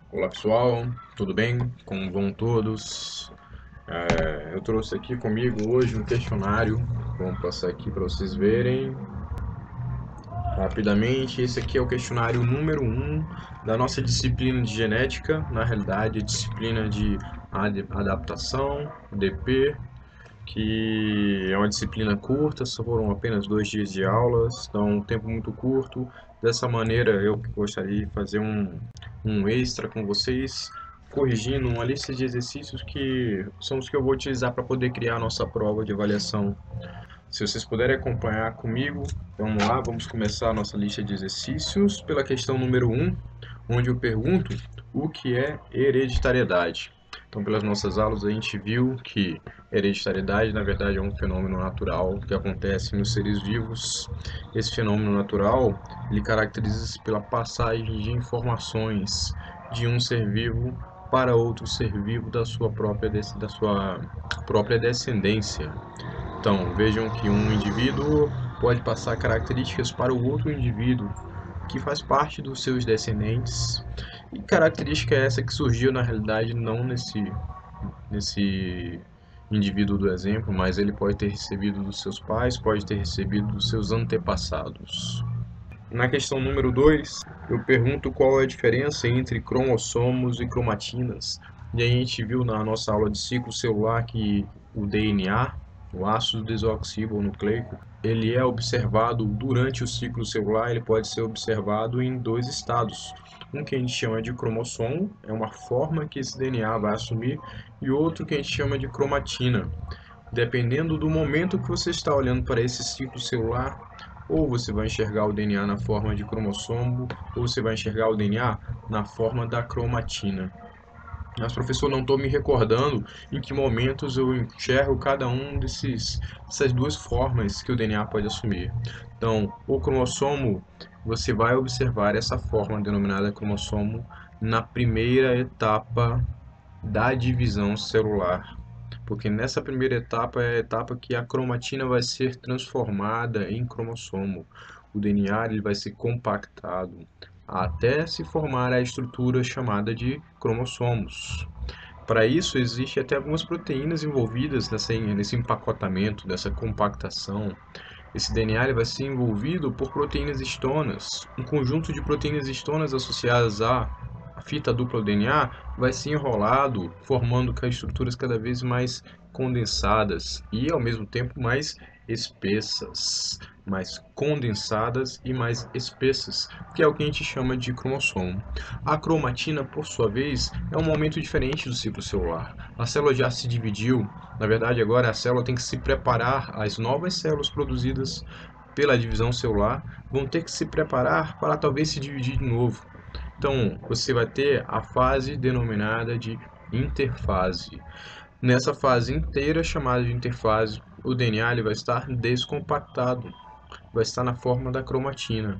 Olá pessoal, tudo bem? Como vão todos? Eu trouxe aqui comigo hoje um questionário. Vamos passar aqui para vocês verem rapidamente. Esse aqui é o questionário número 1 da nossa disciplina de genética, na realidade, a disciplina de adaptação, DP, que é uma disciplina curta, só foram apenas 2 dias de aulas, então um tempo muito curto. Dessa maneira, eu gostaria de fazer um extra com vocês, corrigindo uma lista de exercícios que são os que eu vou utilizar para poder criar a nossa prova de avaliação. Se vocês puderem acompanhar comigo, vamos lá, vamos começar a nossa lista de exercícios pela questão número 1, onde eu pergunto o que é hereditariedade. Então, pelas nossas aulas, a gente viu que hereditariedade, na verdade, é um fenômeno natural que acontece nos seres vivos. Esse fenômeno natural, ele caracteriza-se pela passagem de informações de um ser vivo para outro ser vivo da sua própria descendência. Então, vejam que um indivíduo pode passar características para o outro indivíduo que faz parte dos seus descendentes. E característica essa que surgiu na realidade não nesse indivíduo do exemplo, mas ele pode ter recebido dos seus pais, pode ter recebido dos seus antepassados. Na questão número 2, eu pergunto qual é a diferença entre cromossomos e cromatinas. E a gente viu na nossa aula de ciclo celular que o DNA, o ácido desoxibonucleico, ele é observado durante o ciclo celular, ele pode ser observado em 2 estados. Um que a gente chama de cromossomo, é uma forma que esse DNA vai assumir, e outro que a gente chama de cromatina. Dependendo do momento que você está olhando para esse ciclo celular, ou você vai enxergar o DNA na forma de cromossomo, ou você vai enxergar o DNA na forma da cromatina. Mas, professor, não estou me recordando em que momentos eu enxergo cada um dessas 2 formas que o DNA pode assumir. Então, o cromossomo, você vai observar essa forma denominada cromossomo na primeira etapa da divisão celular, porque nessa primeira etapa é a etapa que a cromatina vai ser transformada em cromossomo. O DNA ele vai ser compactado até se formar a estrutura chamada de cromossomos. Para isso, existe até algumas proteínas envolvidas nesse empacotamento, dessa compactação. Esse DNA ele vai ser envolvido por proteínas histonas. Um conjunto de proteínas histonas associadas à fita dupla do DNA vai ser enrolado, formando estruturas cada vez mais condensadas e, ao mesmo tempo, mais espessas, mais condensadas e mais espessas, que é o que a gente chama de cromossomo. A cromatina, por sua vez, é um momento diferente do ciclo celular. A célula já se dividiu, na verdade agora a célula tem que se preparar, as novas células produzidas pela divisão celular vão ter que se preparar para talvez se dividir de novo. Então, você vai ter a fase denominada de interfase. Nessa fase inteira, chamada de interfase, o DNA ele vai estar descompactado, vai estar na forma da cromatina,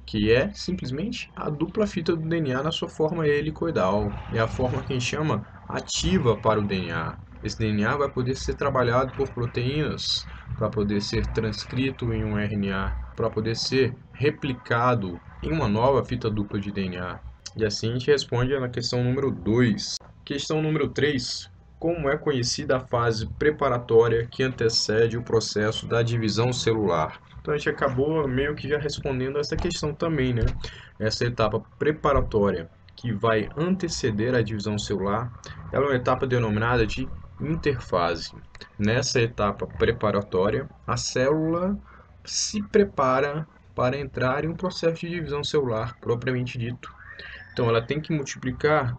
que é simplesmente a dupla fita do DNA na sua forma helicoidal. É a forma que a gente chama ativa para o DNA. Esse DNA vai poder ser trabalhado por proteínas, para poder ser transcrito em um RNA, para poder ser replicado em uma nova fita dupla de DNA. E assim a gente responde na questão número 2. Questão número 3. Como é conhecida a fase preparatória que antecede o processo da divisão celular? Então a gente acabou meio que já respondendo essa questão também, né? Essa etapa preparatória que vai anteceder a divisão celular, ela é uma etapa denominada de interfase. Nessa etapa preparatória, a célula se prepara para entrar em um processo de divisão celular propriamente dito. Então ela tem que multiplicar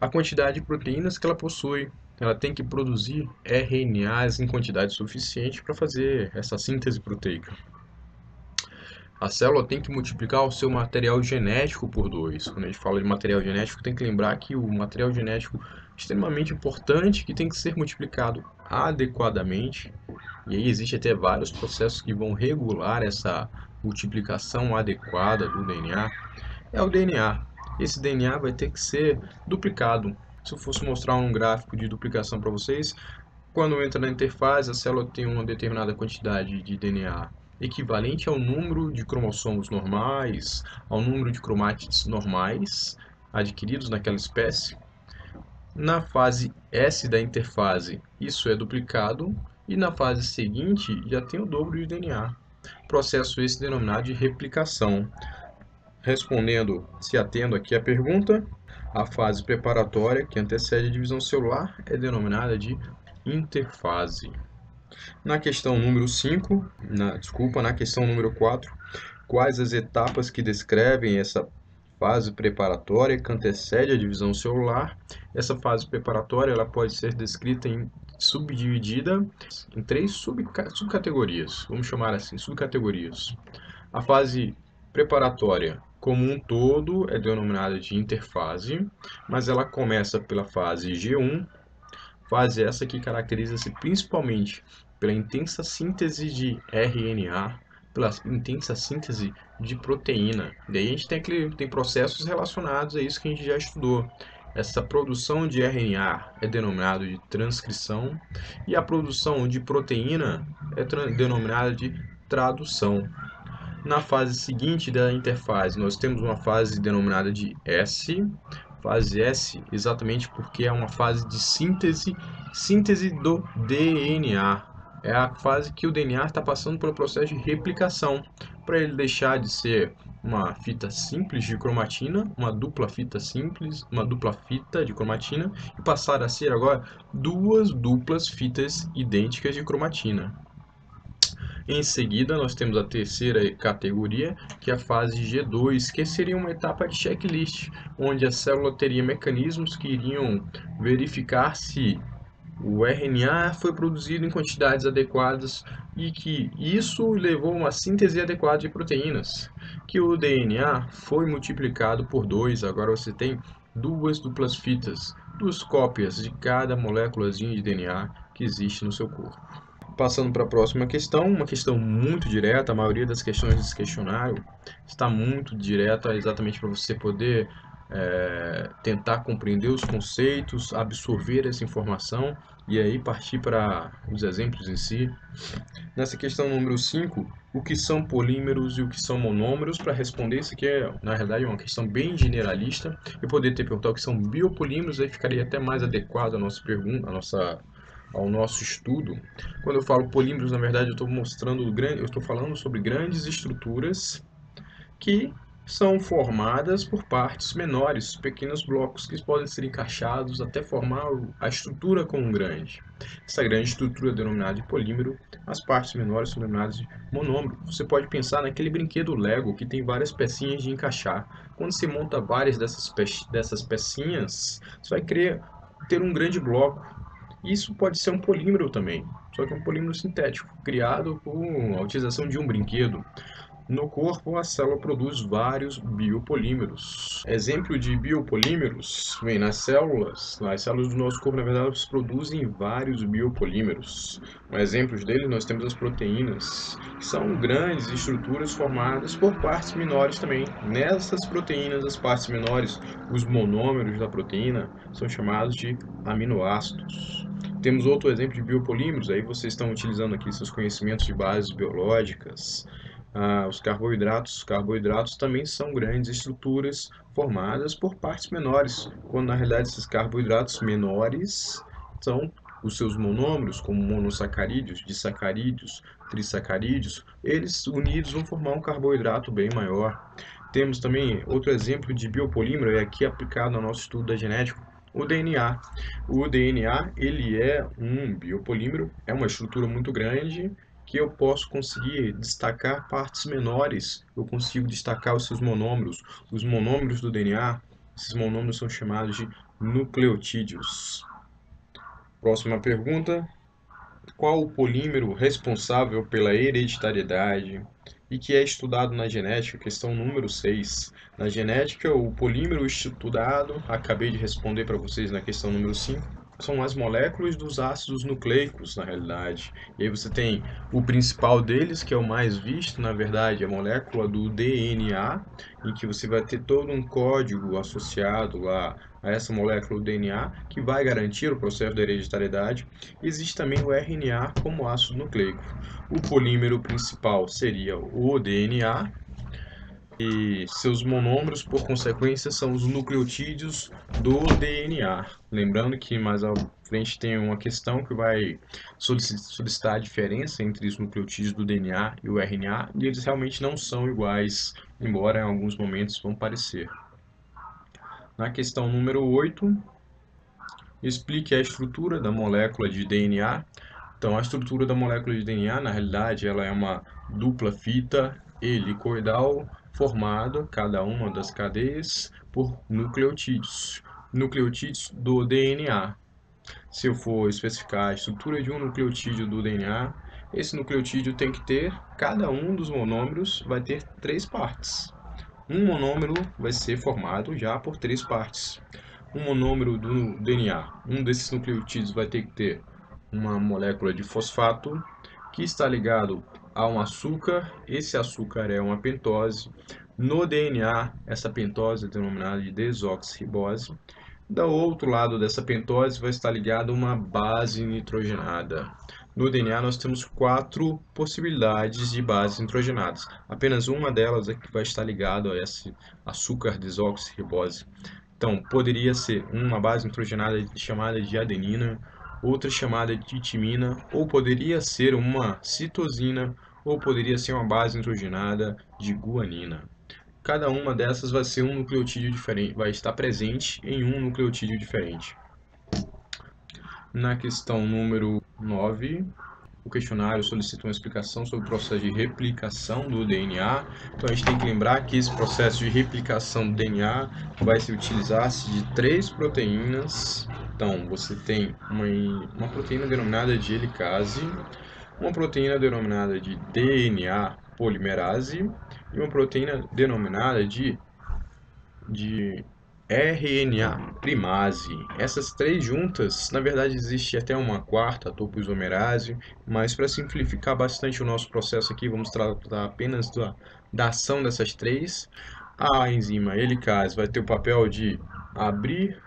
a quantidade de proteínas que ela possui. Ela tem que produzir RNAs em quantidade suficiente para fazer essa síntese proteica. A célula tem que multiplicar o seu material genético por 2. Quando a gente fala de material genético, tem que lembrar que o material genético é extremamente importante, que tem que ser multiplicado adequadamente. E aí existe até vários processos que vão regular essa multiplicação adequada do DNA. É o DNA. Esse DNA vai ter que ser duplicado. Se eu fosse mostrar um gráfico de duplicação para vocês, quando entra na interfase, a célula tem uma determinada quantidade de DNA equivalente ao número de cromossomos normais, ao número de cromátides normais, adquiridos naquela espécie. Na fase S da interfase, isso é duplicado, e na fase seguinte já tem o dobro de DNA. Processo esse denominado de replicação. Respondendo, se atendo aqui à pergunta, a fase preparatória, que antecede a divisão celular, é denominada de interfase. Na questão número 5, na questão número 4, quais as etapas que descrevem essa fase preparatória que antecede a divisão celular? Essa fase preparatória ela pode ser descrita subdividida em 3 subcategorias, vamos chamar assim, subcategorias. A fase preparatória como um todo é denominada de interfase, mas ela começa pela fase G1, fase essa que caracteriza-se principalmente pela intensa síntese de RNA, pela intensa síntese de proteína. Daí a gente tem processos relacionados a isso que a gente já estudou. Essa produção de RNA é denominada de transcrição e a produção de proteína é denominada de tradução. Na fase seguinte da interfase, nós temos uma fase denominada de S. Fase S, exatamente porque é uma fase de síntese do DNA. É a fase que o DNA está passando pelo processo de replicação, para ele deixar de ser uma fita simples de cromatina, uma dupla fita simples, uma dupla fita de cromatina, e passar a ser agora duas duplas fitas idênticas de cromatina. Em seguida, nós temos a terceira categoria, que é a fase G2, que seria uma etapa de checklist, onde a célula teria mecanismos que iriam verificar se o RNA foi produzido em quantidades adequadas e que isso levou a uma síntese adequada de proteínas, que o DNA foi multiplicado por 2, agora você tem duas duplas fitas, duas cópias de cada moléculazinha de DNA que existe no seu corpo. Passando para a próxima questão, uma questão muito direta, a maioria das questões desse questionário está muito direta, exatamente para você poder tentar compreender os conceitos, absorver essa informação e aí partir para os exemplos em si. Nessa questão número 5, o que são polímeros e o que são monômeros? Para responder isso aqui, na realidade, é uma questão bem generalista. Eu poderia ter perguntado o que são biopolímeros, aí ficaria até mais adequado à nossa pergunta, ao nosso estudo. Quando eu falo polímeros, na verdade, eu estou falando sobre grandes estruturas que são formadas por partes menores, pequenos blocos que podem ser encaixados até formar a estrutura como um grande. Essa grande estrutura é denominada de polímero, as partes menores são denominadas de monômero. Você pode pensar naquele brinquedo Lego que tem várias pecinhas de encaixar. Quando você monta várias dessas pecinhas, você vai ter um grande bloco. Isso pode ser um polímero também, só que é um polímero sintético, criado com a utilização de um brinquedo. No corpo, a célula produz vários biopolímeros. Exemplo de biopolímeros vem nas células. As células do nosso corpo, na verdade, produzem vários biopolímeros. Exemplos deles, nós temos as proteínas, que são grandes estruturas formadas por partes menores também. Nessas proteínas, as partes menores, os monômeros da proteína, são chamados de aminoácidos. Temos outro exemplo de biopolímeros, aí vocês estão utilizando aqui seus conhecimentos de bases biológicas. Os carboidratos. Os carboidratos também são grandes estruturas formadas por partes menores, quando na realidade esses carboidratos menores são os seus monômeros, como monossacarídeos, disacarídeos, trissacarídeos, eles unidos vão formar um carboidrato bem maior. Temos também outro exemplo de biopolímero, é aqui aplicado ao nosso estudo da genética, o DNA. O DNA, ele é um biopolímero, é uma estrutura muito grande, que eu posso conseguir destacar partes menores, eu consigo destacar os seus monômeros. Os monômeros do DNA, esses monômeros são chamados de nucleotídeos. Próxima pergunta: qual o polímero responsável pela hereditariedade e que é estudado na genética? Questão número 6. Na genética, o polímero estudado, acabei de responder para vocês na questão número 5, são as moléculas dos ácidos nucleicos, na realidade. E aí você tem o principal deles, que é o mais visto, na verdade, a molécula do DNA, em que você vai ter todo um código associado lá a essa molécula do DNA, que vai garantir o processo da hereditariedade. Existe também o RNA como ácido nucleico. O polímero principal seria o DNA, E seus monômeros, por consequência, são os nucleotídeos do DNA. Lembrando que mais à frente tem uma questão que vai solicitar a diferença entre os nucleotídeos do DNA e o RNA, e eles realmente não são iguais, embora em alguns momentos vão parecer. Na questão número 8, explique a estrutura da molécula de DNA. Então, a estrutura da molécula de DNA, na realidade, ela é uma dupla fita helicoidal formada, cada uma das cadeias, por nucleotídeos. Nucleotídeos do DNA. Se eu for especificar a estrutura de um nucleotídeo do DNA, esse nucleotídeo tem que ter, cada um dos monômeros vai ter 3 partes. Um monômero vai ser formado já por 3 partes. Um monômero do DNA, um desses nucleotídeos vai ter que ter uma molécula de fosfato que está ligado a um açúcar. Esse açúcar é uma pentose. No DNA, essa pentose é denominada de desoxirribose. Do outro lado dessa pentose vai estar ligada uma base nitrogenada. No DNA nós temos 4 possibilidades de bases nitrogenadas. Apenas uma delas é que vai estar ligada a esse açúcar desoxirribose. Então, poderia ser uma base nitrogenada chamada de adenina, outra chamada de timina, ou poderia ser uma citosina, ou poderia ser uma base nitrogenada de guanina. Cada uma dessas vai ser um nucleotídeo diferente, vai estar presente em um nucleotídeo diferente. Na questão número 9, o questionário solicita uma explicação sobre o processo de replicação do DNA. Então a gente tem que lembrar que esse processo de replicação do DNA vai se utilizar-se de 3 proteínas. Então você tem uma proteína denominada de helicase, uma proteína denominada de DNA polimerase e uma proteína denominada de RNA primase. Essas 3 juntas, na verdade existe até uma quarta, a topoisomerase, mas para simplificar bastante o nosso processo aqui, vamos tratar apenas da ação dessas 3. A enzima helicase vai ter o papel de abrir,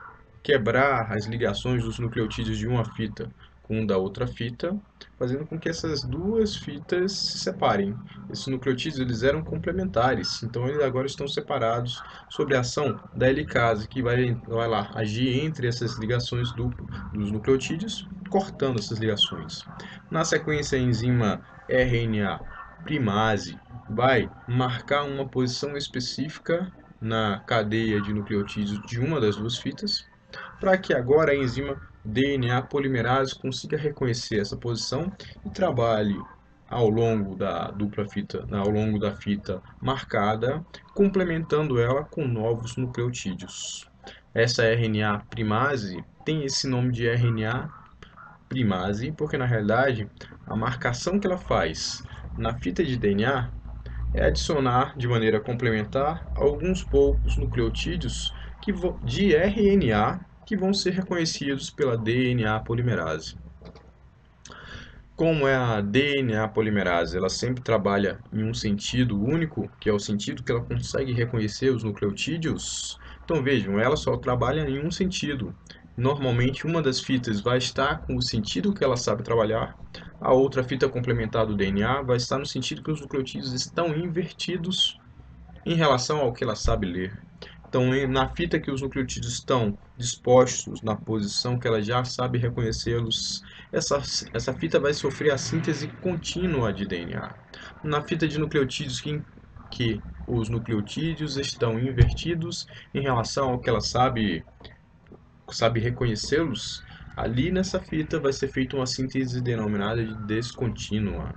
quebrar as ligações dos nucleotídeos de uma fita com da outra fita, fazendo com que essas duas fitas se separem. Esses nucleotídeos eles eram complementares, então eles agora estão separados sob a ação da helicase, que vai lá agir entre essas ligações dos nucleotídeos, cortando essas ligações. Na sequência, a enzima RNA primase vai marcar uma posição específica na cadeia de nucleotídeos de uma das duas fitas, para que agora a enzima DNA polimerase consiga reconhecer essa posição e trabalhe ao longo da dupla fita, ao longo da fita marcada, complementando ela com novos nucleotídeos. Essa RNA primase tem esse nome de RNA primase porque na realidade a marcação que ela faz na fita de DNA é adicionar de maneira complementar alguns poucos nucleotídeos de RNA que vão ser reconhecidos pela DNA polimerase. Como é a DNA polimerase, ela sempre trabalha em um sentido único, que é o sentido que ela consegue reconhecer os nucleotídeos. Então vejam, ela só trabalha em um sentido. Normalmente uma das fitas vai estar com o sentido que ela sabe trabalhar, a outra fita complementar do DNA vai estar no sentido que os nucleotídeos estão invertidos em relação ao que ela sabe ler. Então, na fita que os nucleotídeos estão dispostos na posição que ela já sabe reconhecê-los, essa fita vai sofrer a síntese contínua de DNA. Na fita de nucleotídeos que os nucleotídeos estão invertidos em relação ao que ela sabe reconhecê-los, ali nessa fita vai ser feita uma síntese denominada de descontínua.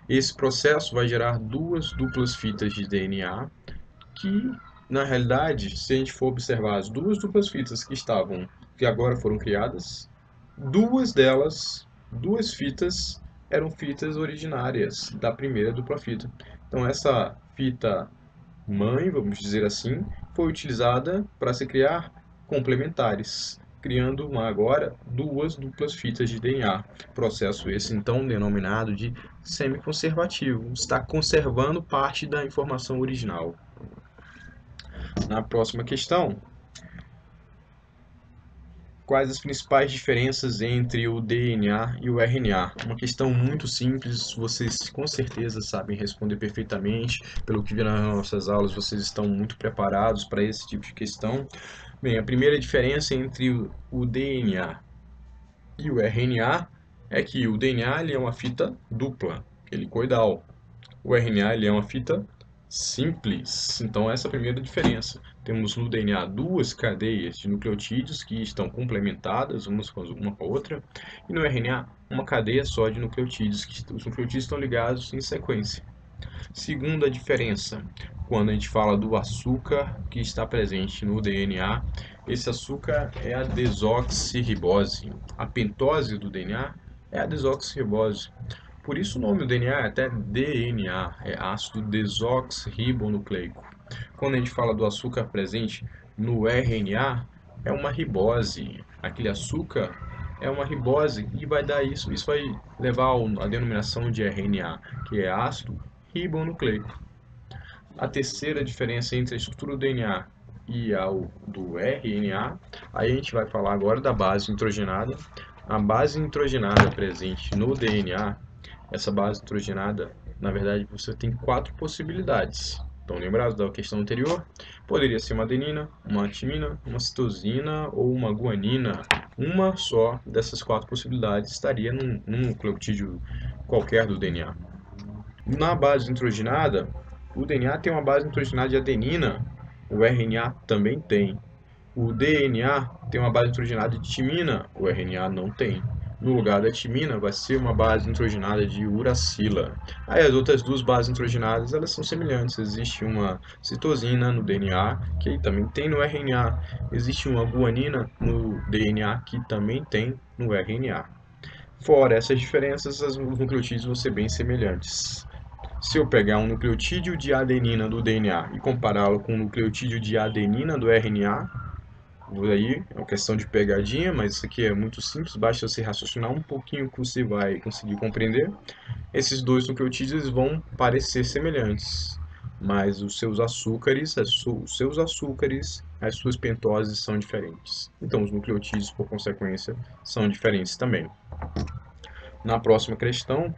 Esse processo vai gerar duas duplas fitas de DNA que, na realidade, se a gente for observar as duas duplas fitas que agora foram criadas, duas fitas eram fitas originárias da primeira dupla fita. Então essa fita mãe, vamos dizer assim, foi utilizada para se criar complementares, criando agora duas duplas fitas de DNA. Processo esse então denominado de semiconservativo, está conservando parte da informação original. Na próxima questão, Quais as principais diferenças entre o DNA e o RNA? Uma questão muito simples, vocês com certeza sabem responder perfeitamente. Pelo que vi nas nossas aulas, vocês estão muito preparados para esse tipo de questão. Bem, a primeira diferença entre o DNA e o RNA é que o DNA ele é uma fita dupla, helicoidal. O RNA ele é uma fita simples. Então, essa é a primeira diferença. Temos no DNA duas cadeias de nucleotídeos que estão complementadas uma com a outra, e no RNA uma cadeia só de nucleotídeos, que os nucleotídeos estão ligados em sequência. Segunda diferença, quando a gente fala do açúcar que está presente no DNA, esse açúcar é a desoxirribose. A pentose do DNA é a desoxirribose. Por isso o nome do DNA é até DNA, é ácido desoxirribonucleico. Quando a gente fala do açúcar presente no RNA, é uma ribose. Aquele açúcar é uma ribose e vai dar isso. Isso vai levar a denominação de RNA, que é ácido ribonucleico. A terceira diferença entre a estrutura do DNA e a do RNA, aí a gente vai falar agora da base nitrogenada. A base nitrogenada presente no DNA, essa base nitrogenada, na verdade, você tem 4 possibilidades. Estão lembrados da questão anterior? Poderia ser uma adenina, uma timina, uma citosina ou uma guanina. Uma só dessas 4 possibilidades estaria num nucleotídeo qualquer do DNA. Na base nitrogenada, o DNA tem uma base nitrogenada de adenina, o RNA também tem. O DNA tem uma base nitrogenada de timina, o RNA não tem. No lugar da timina vai ser uma base nitrogenada de uracila. Aí as outras duas bases nitrogenadas, elas são semelhantes. Existe uma citosina no DNA, que também tem no RNA. Existe uma guanina no DNA, que também tem no RNA. Fora essas diferenças, os nucleotídeos vão ser bem semelhantes. Se eu pegar um nucleotídeo de adenina do DNA e compará-lo com um nucleotídeo de adenina do RNA, aí é uma questão de pegadinha, mas isso aqui é muito simples, basta você raciocinar um pouquinho que você vai conseguir compreender. Esses dois nucleotídeos vão parecer semelhantes, mas os seus açúcares, as suas pentoses são diferentes. Então os nucleotídeos, por consequência, são diferentes também. Na próxima questão,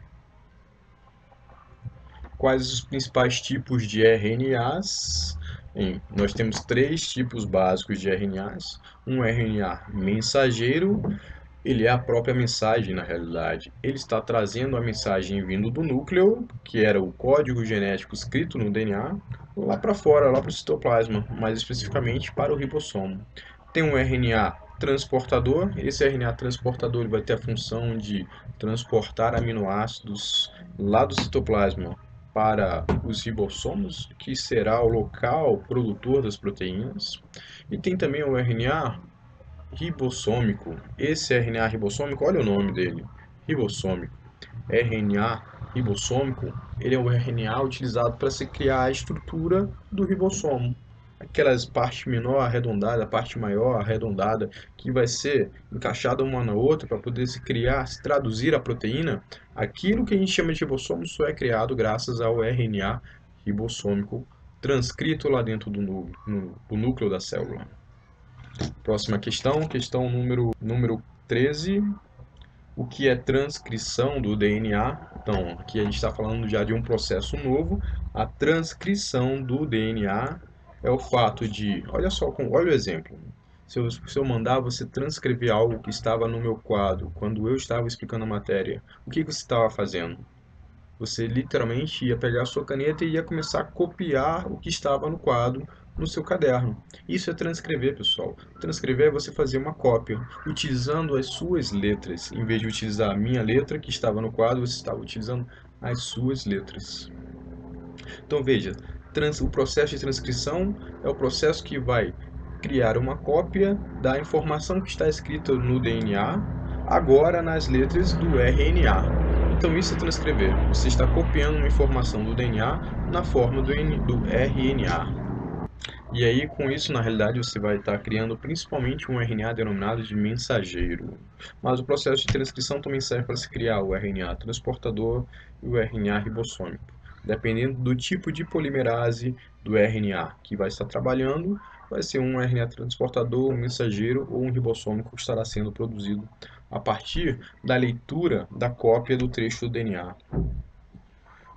quais os principais tipos de RNAs? Nós temos 3 tipos básicos de RNAs. Um RNA mensageiro, ele é a própria mensagem na realidade. Ele está trazendo a mensagem vindo do núcleo, que era o código genético escrito no DNA, lá para fora, lá para o citoplasma, mais especificamente para o ribossomo. Tem um RNA transportador. Esse RNA transportador ele vai ter a função de transportar aminoácidos lá do citoplasma para os ribossomos, que será o local produtor das proteínas. E tem também o RNA ribossômico. Esse RNA ribossômico, olha o nome dele, ribossômico. RNA ribossômico, ele é o RNA utilizado para se criar a estrutura do ribossomo. Aquelas parte menor arredondada, a parte maior arredondada, que vai ser encaixada uma na outra para poder se criar, se traduzir a proteína, aquilo que a gente chama de ribossomo só é criado graças ao RNA ribossômico transcrito lá dentro do núcleo da célula. Próxima questão número 13. O que é transcrição do DNA? Então, aqui a gente está falando já de um processo novo. A transcrição do DNA é o fato de, olha o exemplo. Se eu mandar você transcrever algo que estava no meu quadro, quando eu estava explicando a matéria, o que você estava fazendo? Você literalmente ia pegar a sua caneta e ia começar a copiar o que estava no quadro no seu caderno. Isso é transcrever, pessoal. Transcrever é você fazer uma cópia, utilizando as suas letras. Em vez de utilizar a minha letra que estava no quadro, você estava utilizando as suas letras. Então veja, o processo de transcrição é o processo que vai criar uma cópia da informação que está escrita no DNA, agora nas letras do RNA. Então isso é transcrever. Você está copiando uma informação do DNA na forma do RNA. E aí, com isso, na realidade, você vai estar criando principalmente um RNA denominado de mensageiro. Mas o processo de transcrição também serve para se criar o RNA transportador e o RNA ribossômico. Dependendo do tipo de polimerase do RNA que vai estar trabalhando, vai ser um RNA transportador, um mensageiro ou um ribossômico que estará sendo produzido a partir da leitura da cópia do trecho do DNA.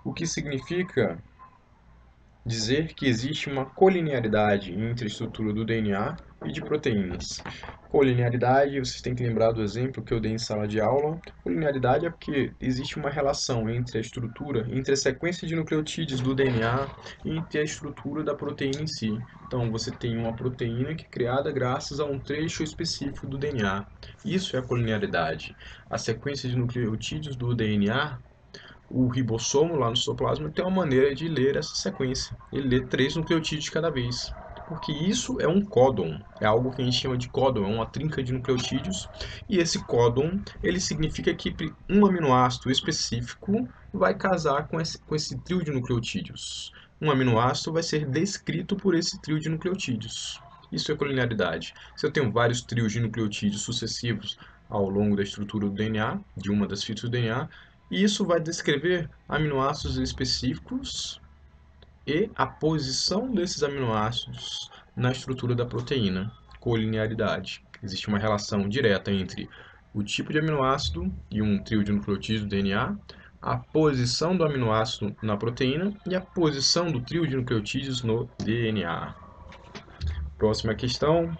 O que significa dizer que existe uma colinearidade entre a estrutura do DNA e de proteínas. Colinearidade, vocês têm que lembrar do exemplo que eu dei em sala de aula. Colinearidade é porque existe uma relação entre a estrutura, entre a sequência de nucleotídeos do DNA e entre a estrutura da proteína em si. Então, você tem uma proteína que é criada graças a um trecho específico do DNA. Isso é a colinearidade. A sequência de nucleotídeos do DNA, o ribossomo lá no citoplasma tem uma maneira de ler essa sequência. Ele lê 3 nucleotídeos de cada vez. Porque isso é um códon, é algo que a gente chama de códon, é uma trinca de nucleotídeos. E esse códon, ele significa que um aminoácido específico vai casar com esse trio de nucleotídeos. Um aminoácido vai ser descrito por esse trio de nucleotídeos. Isso é colinearidade. Se eu tenho vários trios de nucleotídeos sucessivos ao longo da estrutura do DNA, de uma das fitas do DNA, e isso vai descrever aminoácidos específicos e a posição desses aminoácidos na estrutura da proteína, colinearidade. Existe uma relação direta entre o tipo de aminoácido e um trio de nucleotídeos do DNA, a posição do aminoácido na proteína e a posição do trio de nucleotídeos no DNA. Próxima questão.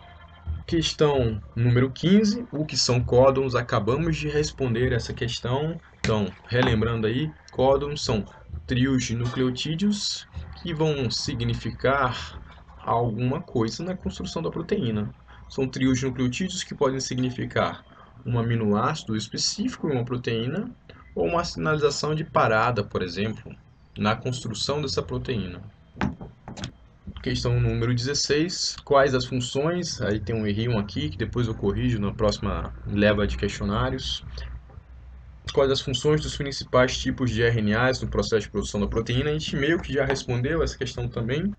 Questão número 15, o que são códons? Acabamos de responder essa questão. Então, relembrando aí, códons são trios de nucleotídeos que vão significar alguma coisa na construção da proteína. São trios de nucleotídeos que podem significar um aminoácido específico em uma proteína ou uma sinalização de parada, por exemplo, na construção dessa proteína. Questão número 16, quais as funções? Aí tem um errinho aqui, que depois eu corrijo na próxima leva de questionários. Quais as funções dos principais tipos de RNAs no processo de produção da proteína? A gente meio que já respondeu essa questão também.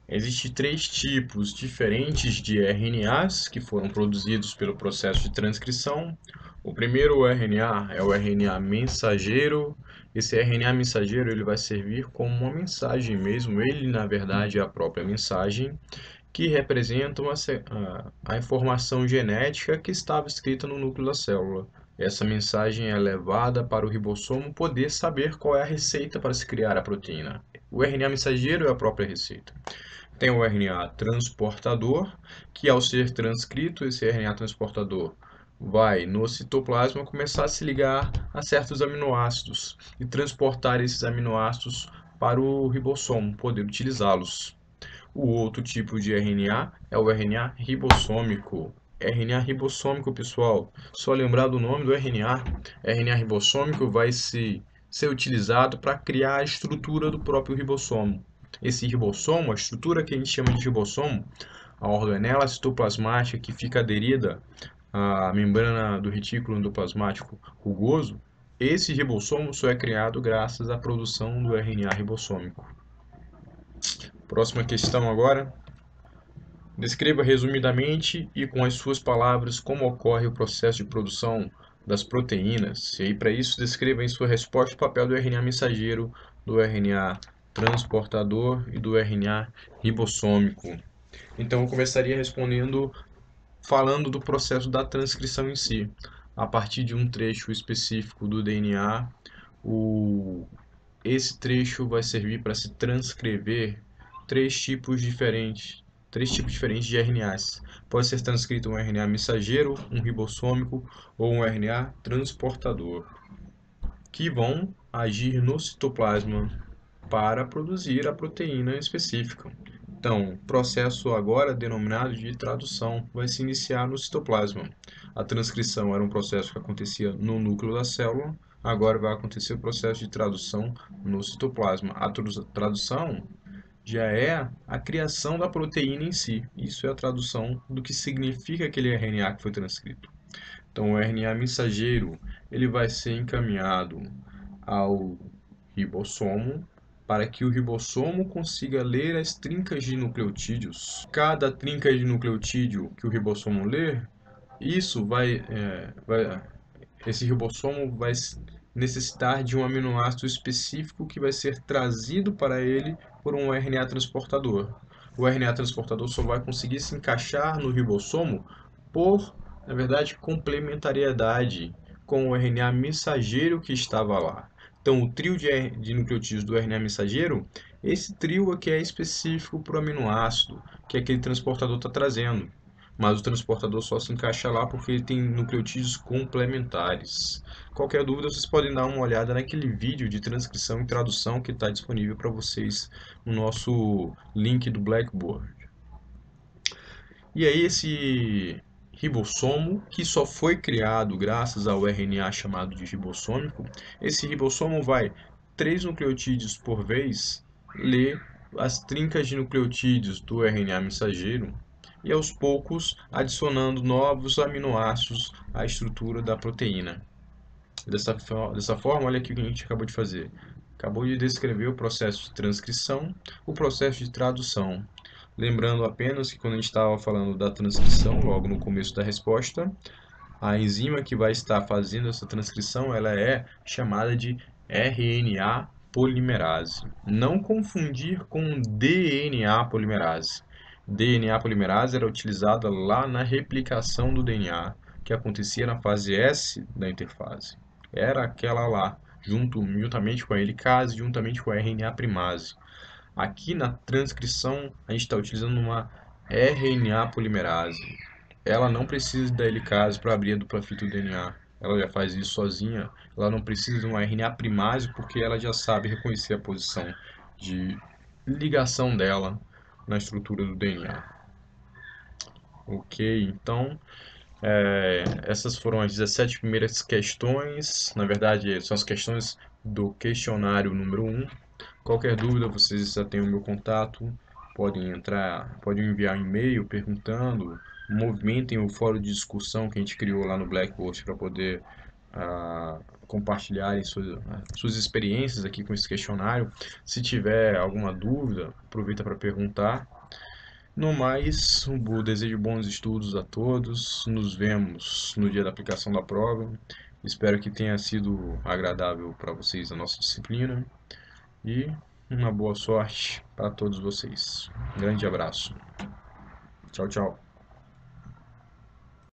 Existem 3 tipos diferentes de RNAs que foram produzidos pelo processo de transcrição. O primeiro RNA é o RNA mensageiro. Esse RNA mensageiro ele vai servir como uma mensagem mesmo. Ele, na verdade, é a própria mensagem que representa a informação genética que estava escrita no núcleo da célula. Essa mensagem é levada para o ribossomo poder saber qual é a receita para se criar a proteína. O RNA mensageiro é a própria receita. Tem o RNA transportador, que ao ser transcrito, esse RNA transportador vai no citoplasma começar a se ligar a certos aminoácidos e transportar esses aminoácidos para o ribossomo, poder utilizá-los. O outro tipo de RNA é o RNA ribossômico. RNA ribossômico, pessoal, só lembrar do nome do RNA. RNA ribossômico vai ser utilizado para criar a estrutura do próprio ribossomo. Esse ribossomo, a estrutura que a gente chama de ribossomo, a organela citoplasmática que fica aderida à membrana do retículo endoplasmático rugoso, esse ribossomo só é criado graças à produção do RNA ribossômico. Próxima questão agora. Descreva resumidamente e com as suas palavras como ocorre o processo de produção das proteínas. E aí, para isso, descreva em sua resposta o papel do RNA mensageiro, do RNA transportador e do RNA ribossômico. Então, eu começaria respondendo, falando do processo da transcrição em si. A partir de um trecho específico do DNA, esse trecho vai servir para se transcrever três tipos diferentes, três tipos diferentes de RNAs. Pode ser transcrito um RNA mensageiro, um ribossômico ou um RNA transportador, que vão agir no citoplasma para produzir a proteína específica. Então, o processo agora denominado de tradução vai se iniciar no citoplasma. A transcrição era um processo que acontecia no núcleo da célula, agora vai acontecer o processo de tradução no citoplasma. A tradução já é a criação da proteína em si. Isso é a tradução do que significa aquele RNA que foi transcrito. Então, o RNA mensageiro ele vai ser encaminhado ao ribossomo para que o ribossomo consiga ler as trincas de nucleotídeos. Cada trinca de nucleotídeo que o ribossomo ler, esse ribossomo vai necessitar de um aminoácido específico que vai ser trazido para ele por um RNA transportador. o RNA transportador só vai conseguir se encaixar no ribossomo por, na verdade, complementariedade com o RNA mensageiro que estava lá. Então, o trio de nucleotídeos do RNA mensageiro, esse trio aqui é específico para o aminoácido que aquele transportador está trazendo. Mas o transportador só se encaixa lá porque ele tem nucleotídeos complementares. Qualquer dúvida, vocês podem dar uma olhada naquele vídeo de transcrição e tradução que está disponível para vocês no nosso link do Blackboard. E aí esse ribossomo, que só foi criado graças ao RNA chamado de ribossômico, esse ribossomo vai 3 nucleotídeos por vez ler as trincas de nucleotídeos do RNA mensageiro e aos poucos adicionando novos aminoácidos à estrutura da proteína. Dessa forma, olha aqui o que a gente acabou de fazer. Acabou de descrever o processo de transcrição, o processo de tradução. Lembrando apenas que quando a gente estava falando da transcrição, logo no começo da resposta, a enzima que vai estar fazendo essa transcrição, ela é chamada de RNA polimerase. Não confundir com DNA polimerase. DNA polimerase era utilizada lá na replicação do DNA, que acontecia na fase S da interfase. Era aquela lá, juntamente com a helicase, juntamente com a RNA primase. Aqui na transcrição, a gente está utilizando uma RNA polimerase. Ela não precisa da helicase para abrir a dupla fita do DNA. Ela já faz isso sozinha. Ela não precisa de uma RNA primase porque ela já sabe reconhecer a posição de ligação dela na estrutura do DNA. Ok, então essas foram as 17 primeiras questões. Na verdade, são as questões do questionário número 1. Qualquer dúvida, vocês já têm o meu contato, podem enviar um e-mail perguntando, movimentem o fórum de discussão que a gente criou lá no Blackboard para poder compartilharem suas experiências aqui com esse questionário. Se tiver alguma dúvida, aproveita para perguntar. No mais, desejo bons estudos a todos. Nos vemos no dia da aplicação da prova. Espero que tenha sido agradável para vocês a nossa disciplina. E uma boa sorte para todos vocês. Um grande abraço. Tchau, tchau.